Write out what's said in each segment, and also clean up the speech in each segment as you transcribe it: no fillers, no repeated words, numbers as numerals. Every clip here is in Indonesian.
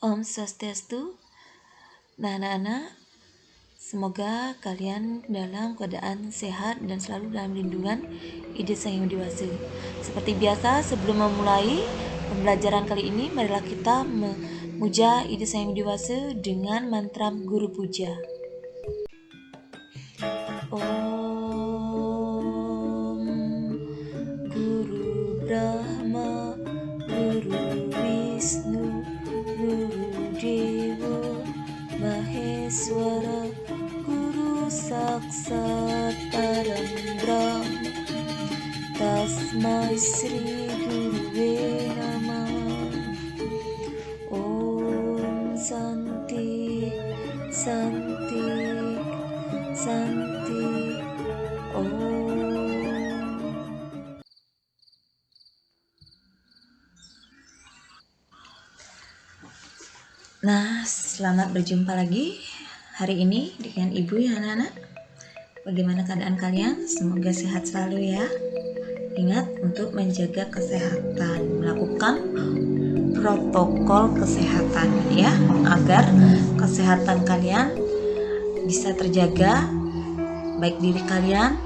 Om Swastiastu. Nah, anak-anak, semoga kalian dalam keadaan sehat dan selalu dalam lindungan Ide Sang Yang Widi Wase. Seperti biasa, sebelum memulai pembelajaran kali ini, marilah kita memuja Ide Sang Yang Widi Wase dengan mantra Guru Puja. Om Guru Brahma, Guru Wisnu, Guru Dewa Maheswara, Guru Saksat Param Brahma, Tasmai Sri Guruve Namah. Om Santi, Santi, Santi. Om. Nah, selamat berjumpa lagi hari ini dengan Ibu ya anak-anak. Bagaimana keadaan kalian? Semoga sehat selalu ya. Ingat untuk menjaga kesehatan, melakukan protokol kesehatan ya, agar kesehatan kalian bisa terjaga, baik diri kalian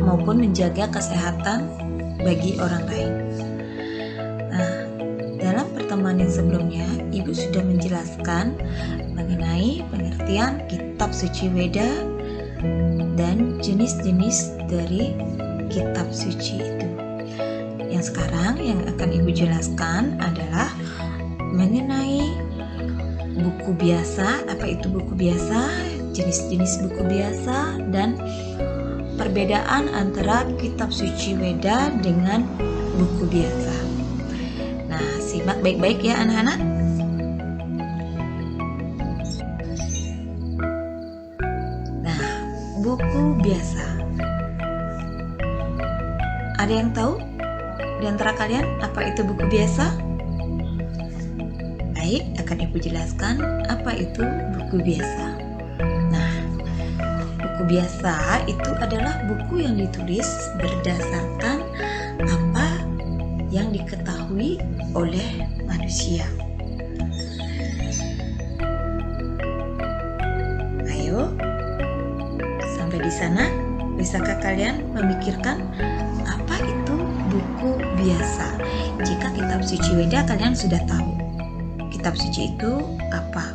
maupun menjaga kesehatan bagi orang lain. Nah, dalam pertemuan yang sebelumnya, Ibu sudah menjelaskan mengenai pengertian kitab suci Weda dan jenis-jenis dari kitab suci itu. Yang sekarang yang akan Ibu jelaskan adalah mengenai buku biasa. Apa itu buku biasa? Jenis-jenis buku biasa dan perbedaan antara kitab suci Weda dengan buku biasa. Nah, simak baik-baik ya anak-anak. Nah, buku biasa. Ada yang tahu di antara kalian apa itu buku biasa? Baik, akan Ibu jelaskan apa itu buku biasa. Nah, buku biasa itu adalah buku yang ditulis berdasarkan apa yang diketahui oleh manusia. Ayo, sampai di sana, bisakah kalian memikirkan apa itu buku biasa? Jika kitab suci Weda kalian sudah tahu kitab suci itu apa.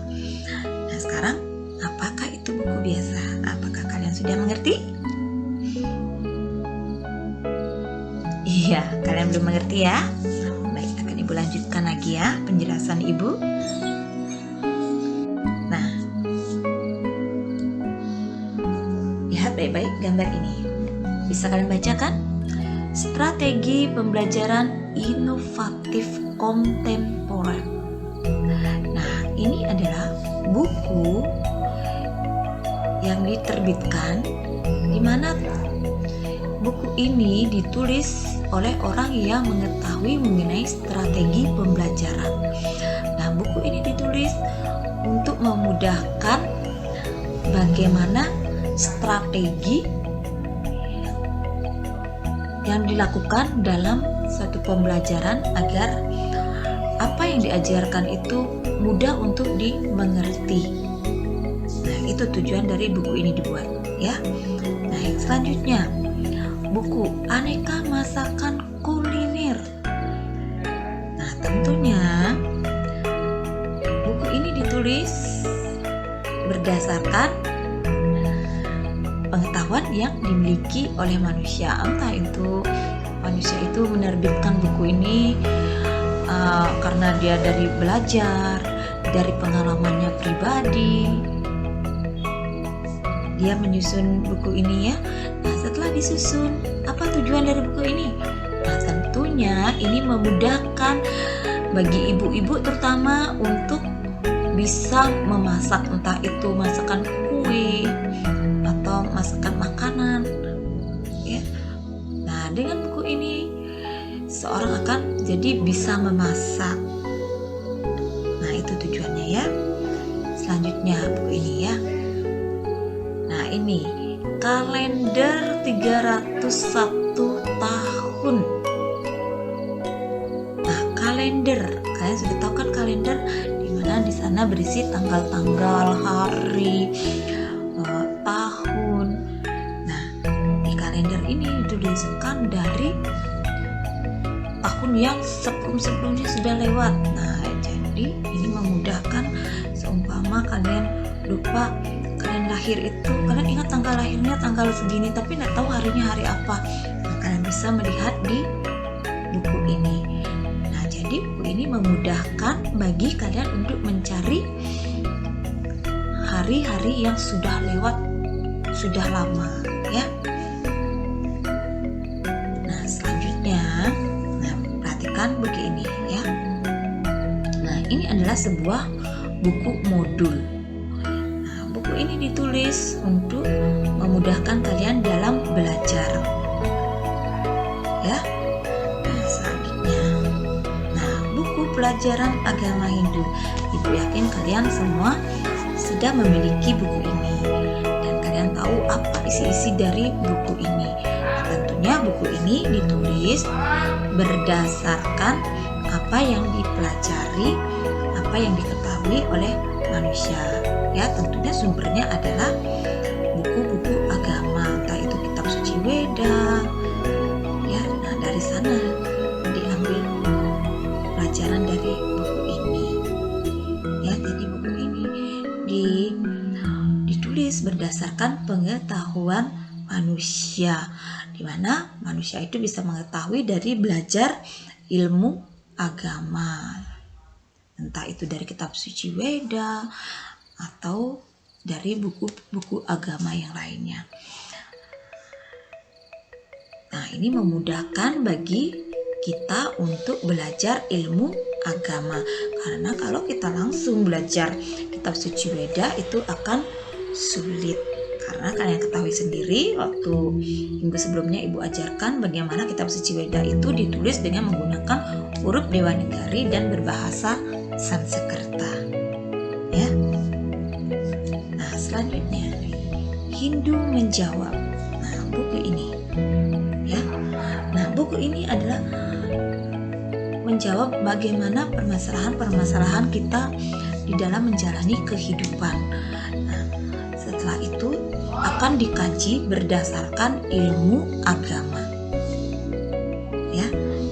Nah, sekarang apakah itu buku biasa? Apakah kalian sudah mengerti? Iya, kalian belum mengerti ya? Baik, akan Ibu lanjutkan lagi ya penjelasan Ibu. Nah, lihat baik-baik gambar ini. Bisa kalian bacakan? Strategi pembelajaran inovatif kontemporer. Nah, ini adalah buku yang diterbitkan di mana buku ini ditulis oleh orang yang mengetahui mengenai strategi pembelajaran. Nah, buku ini ditulis untuk memudahkan bagaimana strategi yang dilakukan dalam suatu pembelajaran agar apa yang diajarkan itu mudah untuk dimengerti. Nah, itu tujuan dari buku ini dibuat ya. Nah, yang selanjutnya buku Aneka Masakan Kuliner. Nah, tentunya buku ini ditulis berdasarkan pengetahuan yang dimiliki oleh manusia. Entah itu manusia itu menerbitkan buku ini karena dia dari belajar, dari pengalamannya pribadi. Dia menyusun buku ini ya. Nah, setelah disusun, apa tujuan dari buku ini? Nah, tentunya ini memudahkan bagi ibu-ibu terutama untuk bisa memasak, entah itu masakan kue atau masakan makanan ya. Nah, dengan buku ini seorang akan jadi bisa memasak. Nah, itu tujuannya ya. Selanjutnya buku ini ya. Nah, ini kalender 301 tahun. Nah, kalender, kalian sudah tahu kan kalender, di kemudian di sana berisi tanggal-tanggal, hari, tahun. Nah, di kalender ini dituliskan dari tahun yang sebelum-sebelumnya sudah lewat. Nah, jadi ini memudahkan seumpama kalian lupa kalian lahir itu, kalian ingat tanggal lahirnya tanggal segini tapi nggak tahu harinya hari apa. Nah, kalian bisa melihat di buku ini. Nah, jadi buku ini memudahkan bagi kalian untuk mencari hari-hari yang sudah lewat, sudah lama, ya. Nah, selanjutnya, perhatikan buku ini, ya. Nah, ini adalah sebuah buku modul. Nah, buku ini ditulis untuk memudahkan kalian dalam belajar, ya. Nah, selanjutnya, buku pelajaran agama Hindu. Ibu yakin kalian semua sudah memiliki buku ini dan kalian tahu apa isi-isi dari buku ini. Tentunya buku ini ditulis berdasarkan apa yang dipelajari, apa yang diketahui oleh manusia. Ya, tentunya sumbernya adalah buku-buku agama, entah itu kitab suci Weda. Ya, nah dari sana diambil pelajaran dari buku ini. Ya, jadi buku ini ditulis berdasarkan pengetahuan manusia, di mana manusia itu bisa mengetahui dari belajar ilmu agama, entah itu dari kitab suci Weda atau dari buku-buku agama yang lainnya. Nah, ini memudahkan bagi kita untuk belajar ilmu agama, karena kalau kita langsung belajar kitab suci Weda itu akan sulit. Karena kalian ketahui sendiri, waktu minggu sebelumnya ibu ajarkan bagaimana kitab suci Weda itu ditulis dengan menggunakan huruf Dewanagari dan berbahasa Sanskerta, ya. Nah, selanjutnya Hindu menjawab. Nah, buku ini, ya. Nah, buku ini adalah menjawab bagaimana permasalahan-permasalahan kita di dalam menjalani kehidupan. Nah, setelah itu akan dikaji berdasarkan ilmu agama, ya.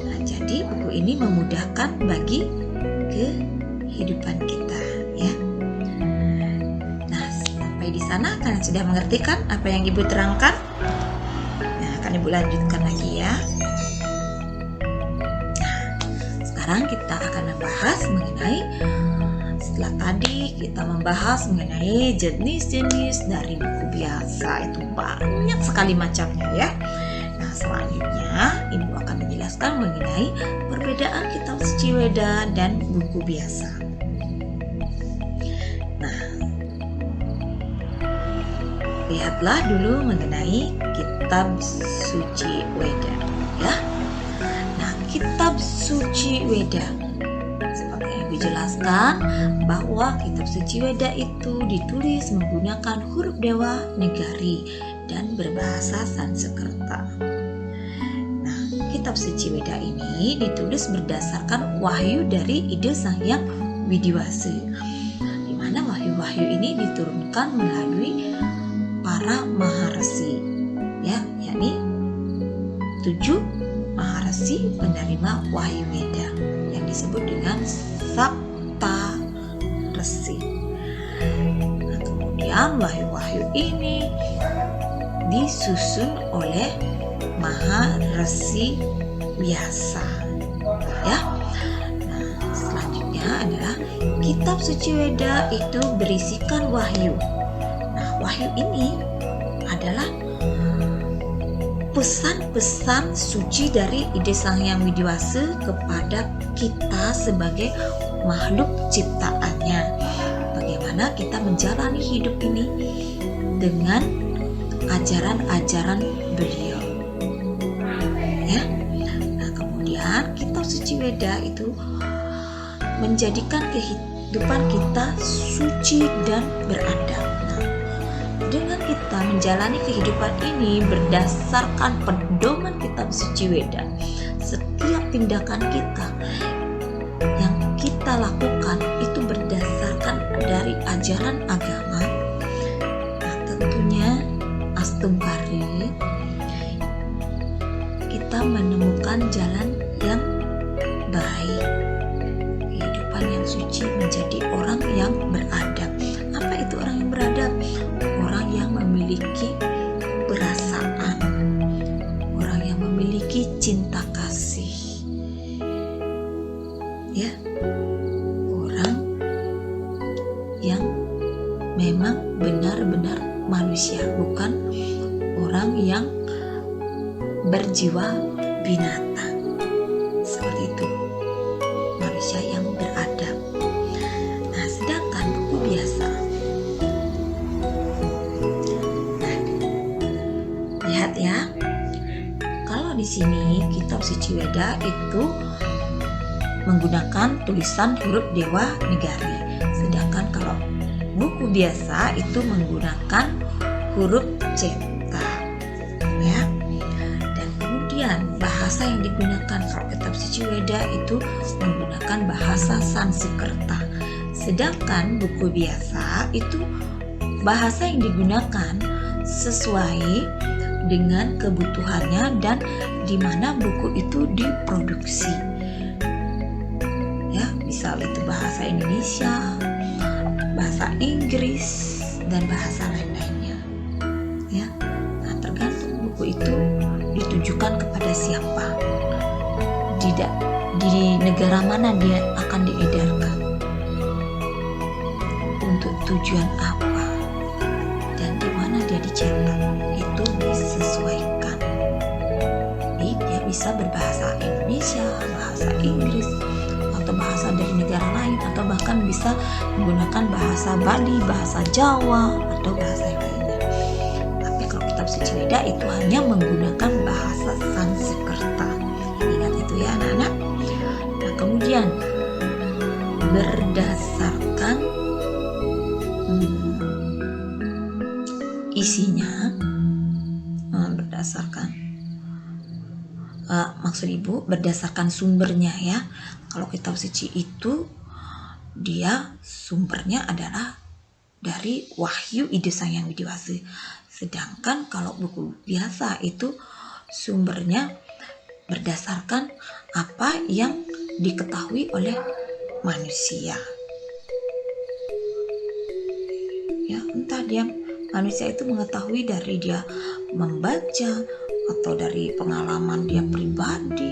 Nah, jadi buku ini memudahkan bagi kehidupan kita, ya. Nah, sampai di sana kalian sudah mengerti kan apa yang ibu terangkan? Nah, akan ibu lanjutkan lagi, ya. Sekarang kita akan membahas mengenai, setelah tadi kita membahas mengenai jenis-jenis dari buku biasa, itu banyak sekali macamnya, ya. Nah, selanjutnya ibu akan menjelaskan mengenai perbedaan kitab suci Weda dan buku biasa. Nah, lihatlah dulu mengenai kitab suci Weda, ya. Kitab suci Weda, seperti yang dijelaskan bahwa kitab suci Weda itu ditulis menggunakan huruf Dewanagari dan berbahasa Sanskerta. Nah, kitab suci Weda ini ditulis berdasarkan wahyu dari Ide Sang Hyang Widiwasa, di mana wahyu-wahyu ini diturunkan melalui para maharesi, ya, yakni 7 maharesi penerima wahyu Weda yang disebut dengan Sapta Resi. Nah, kemudian wahyu-wahyu ini disusun oleh maharesi biasa, ya. Nah, selanjutnya adalah kitab suci Weda itu berisikan wahyu. Nah, wahyu ini adalah pesan-pesan suci dari Ide Sang Hyang Widiwasa kepada kita sebagai makhluk ciptaannya. Bagaimana kita menjalani hidup ini dengan ajaran-ajaran beliau, ya. Nah, kemudian kitab suci Weda itu menjadikan kehidupan kita suci dan beradab. Dengan kita menjalani kehidupan ini berdasarkan pedoman kitab suci Weda, setiap tindakan kita yang kita lakukan itu berdasarkan ajaran agama, nah tentunya Astungkari kita menemukan jalan yang baik, kehidupan yang suci, menjadi orang yang beradab. Apa itu orang yang beradab? Orang yang memiliki perasaan, orang yang memiliki cinta kasih, ya, orang yang memang benar-benar manusia, bukan orang yang berjiwa binatang. Seperti itu, manusia yang beradab. Nah, sedangkan buku biasa, nah, lihat ya, kalau di sini kitab Suci Weda itu menggunakan tulisan huruf Dewa Negari, sedangkan kalau buku biasa itu menggunakan huruf cetak, ya. Dan kemudian bahasa yang digunakan kalau kitab Suci Weda itu menggunakan bahasa Sanskerta, sedangkan buku biasa itu bahasa yang digunakan sesuai dengan kebutuhannya dan di mana buku itu diproduksi. Ya, misal itu bahasa Indonesia, bahasa Inggris, dan bahasa lain-lainnya. Ya, nah tergantung buku itu ditujukan kepada siapa, di negara mana dia akan diedarkan, untuk tujuan apa, dan di mana dia dicetak, itu disesuaikan. Jadi dia bisa berbahasa Indonesia, bahasa Inggris, atau bahasa dari negara lain, atau bahkan bisa menggunakan bahasa Bali, bahasa Jawa, atau bahasa yang lainnya. Tapi kalau kitab Suci Weda itu hanya menggunakan bahasa Sanskerta. Ingat itu ya anak-anak. Nah kemudian berdasarkan isinya, maksud ibu berdasarkan sumbernya ya. Kalau kitab suci itu dia sumbernya adalah dari Wahyu Ide Sang Hyang Widi Wasi. Sedangkan kalau buku biasa itu sumbernya berdasarkan apa yang diketahui oleh manusia. Ya, entah dia manusia itu mengetahui dari dia membaca, atau dari pengalaman dia pribadi,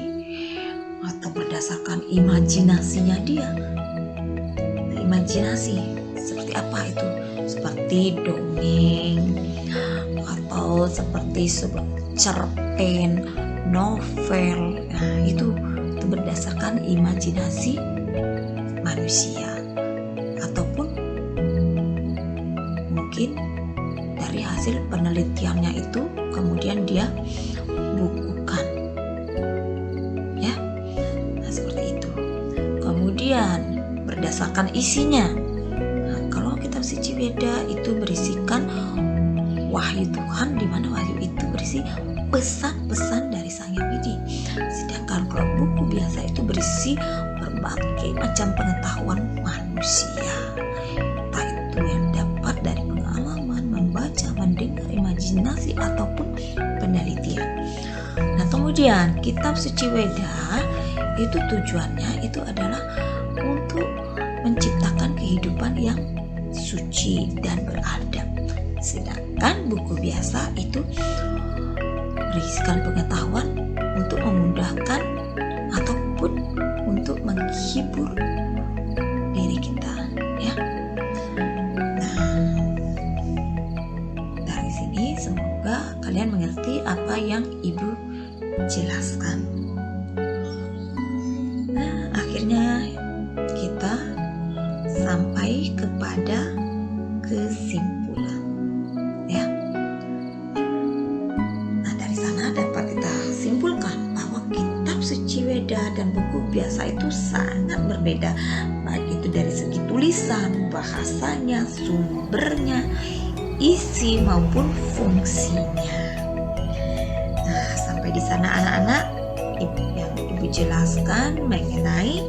atau berdasarkan imajinasinya dia. Imajinasi seperti apa itu? Seperti dongeng, atau seperti cerpen, novel. Nah, itu berdasarkan imajinasi manusia, ataupun mungkin dari hasil penelitiannya itu kemudian dia bukukan, ya. Nah, seperti itu. Kemudian berdasarkan isinya, nah, kalau kitab Suci Weda itu berisikan wahyu Tuhan, di mana wahyu itu berisi pesan-pesan dari Sang Hyang Widi. Sedangkan kalau buku biasa itu berisi berbagai macam pengetahuan manusia, entah itu yang dapat dari pengalaman, membaca, mendengar, imajinasi, ataupun penelitian. Nah kemudian kitab Suci Weda itu tujuannya itu adalah untuk menciptakan kehidupan yang suci dan beradab. Sedangkan buku biasa itu berisikan pengetahuan untuk memudahkan ataupun untuk menghibur diri kita, ya. Nah, dari sini semoga kalian mengerti apa yang Ibu jelaskan. Nah, akhirnya kita sampai kepada kesimpulan, ya. Nah, dari sana dapat kita simpulkan bahwa kitab Suci Weda dan buku biasa itu sangat berbeda, baik itu dari segi tulisan, bahasanya, sumbernya, isi maupun fungsinya. Nah, sampai di sana anak-anak yang Ibu jelaskan mengenai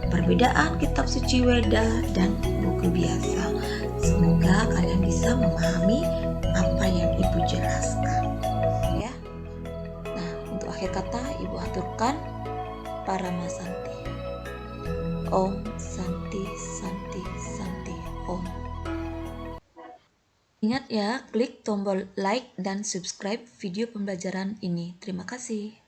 perbedaan kitab Suci Weda dan buku biasa. Semoga kalian bisa memahami apa yang Ibu jelaskan ya. Nah, untuk akhir kata Ibu aturkan Paramasanti. Om Santi Santi Santi Om. Ingat ya, klik tombol like dan subscribe video pembelajaran ini. Terima kasih.